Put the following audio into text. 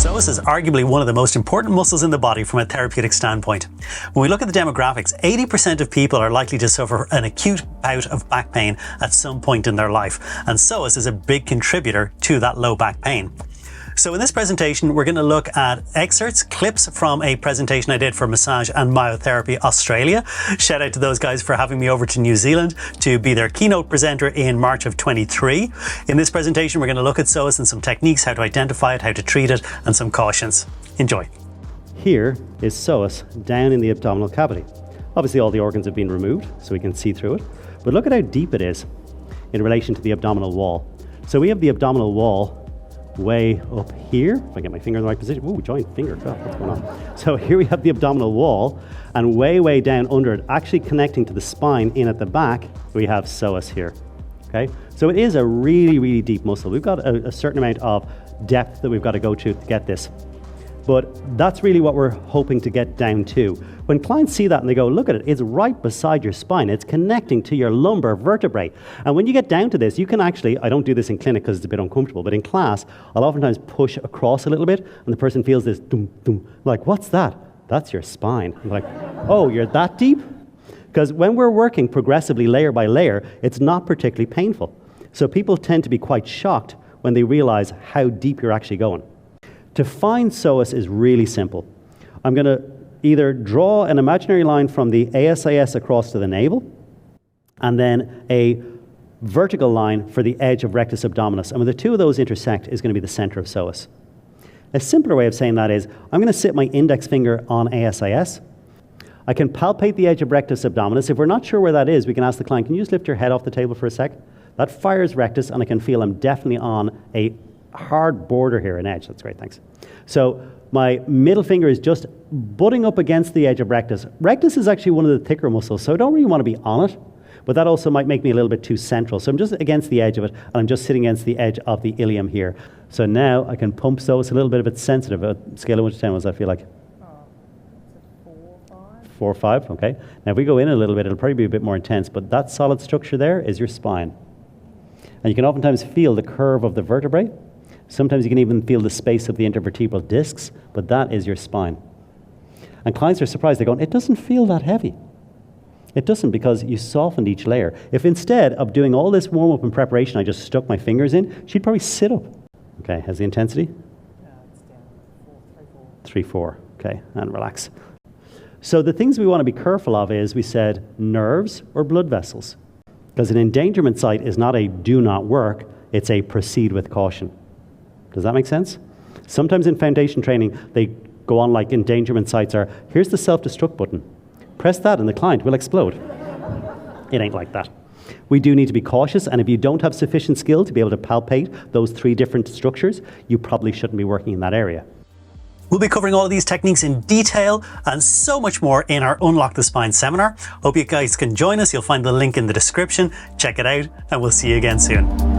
Psoas is arguably one of the most important muscles in the body from a therapeutic standpoint. When we look at the demographics, 80% of people are likely to suffer an acute bout of back pain at some point in their life, and Psoas is a big contributor to that low back pain. So in this presentation, we're going to look at excerpts, clips from a presentation I did for Massage Myotherapy Australia. Shout out to those guys for having me over to New Zealand to be their keynote presenter in March of 23. In this presentation, we're going to look at Psoas and some techniques, how to identify it, how to treat it, and some cautions. Enjoy. Here is psoas down in the abdominal cavity. Obviously all the organs have been removed so we can see through it, but look at how deep it is in relation to the abdominal wall. So we have the abdominal wall way up here. If I get my finger in the right position. Ooh, joint finger. God, what's going on? So here we have the abdominal wall, and way down under it, actually connecting to the spine in at the back, we have psoas here. Okay, so it is a really deep muscle. We've got a certain amount of depth that we've got to go to get this. But that's really what we're hoping to get down to. When clients see that and they go, look at it, it's right beside your spine. It's connecting to your lumbar vertebrae. And when you get down to this, you can actually, I don't do this in clinic because it's a bit uncomfortable, but in class, I'll oftentimes push across a little bit and the person feels this dum, dum. Like, what's that? That's your spine. I'm like, oh, you're that deep? Because when we're working progressively layer by layer, it's not particularly painful. So people tend to be quite shocked when they realize how deep you're actually going. To find psoas is really simple. I'm going to either draw an imaginary line from the ASIS across to the navel, and then a vertical line for the edge of rectus abdominis. And when the two of those intersect is going to be the center of psoas. A simpler way of saying that is, I'm going to sit my index finger on ASIS. I can palpate the edge of rectus abdominis. If we're not sure where that is, we can ask the client, can you just lift your head off the table for a sec? That fires rectus, and I can feel I'm definitely on a hard border here, an edge. That's great, thanks. So my middle finger is just butting up against the edge of rectus. Rectus is actually one of the thicker muscles, so I don't really want to be on it, but that also might make me a little bit too central. So I'm just against the edge of it, and I'm just sitting against the edge of the ilium here. So now I can pump psoas a little bit. It's sensitive. A scale of 1 to 10, what does that feel like? 4 or 5. 4 or 5, okay. Now if we go in a little bit, it'll probably be a bit more intense, but that solid structure there is your spine. And you can oftentimes feel the curve of the vertebrae. Sometimes you can even feel the space of the intervertebral discs, but that is your spine. And clients are surprised. They're going, it doesn't feel that heavy. It doesn't, because you softened each layer. If instead of doing all this warm-up and preparation, I just stuck my fingers in, she'd probably sit up. Okay, has the intensity? It's down 3, 4. Okay, and relax. So the things we want to be careful of is, we said, nerves or blood vessels. Because an endangerment site is not a do not work, it's a proceed with caution. Does that make sense? Sometimes in foundation training, they go on like endangerment sites are, here's the self-destruct button. Press that and the client will explode. It ain't like that. We do need to be cautious, and if you don't have sufficient skill to be able to palpate those 3 different structures, you probably shouldn't be working in that area. We'll be covering all of these techniques in detail and so much more in our Unlock the Spine seminar. Hope you guys can join us. You'll find the link in the description. Check it out, and we'll see you again soon.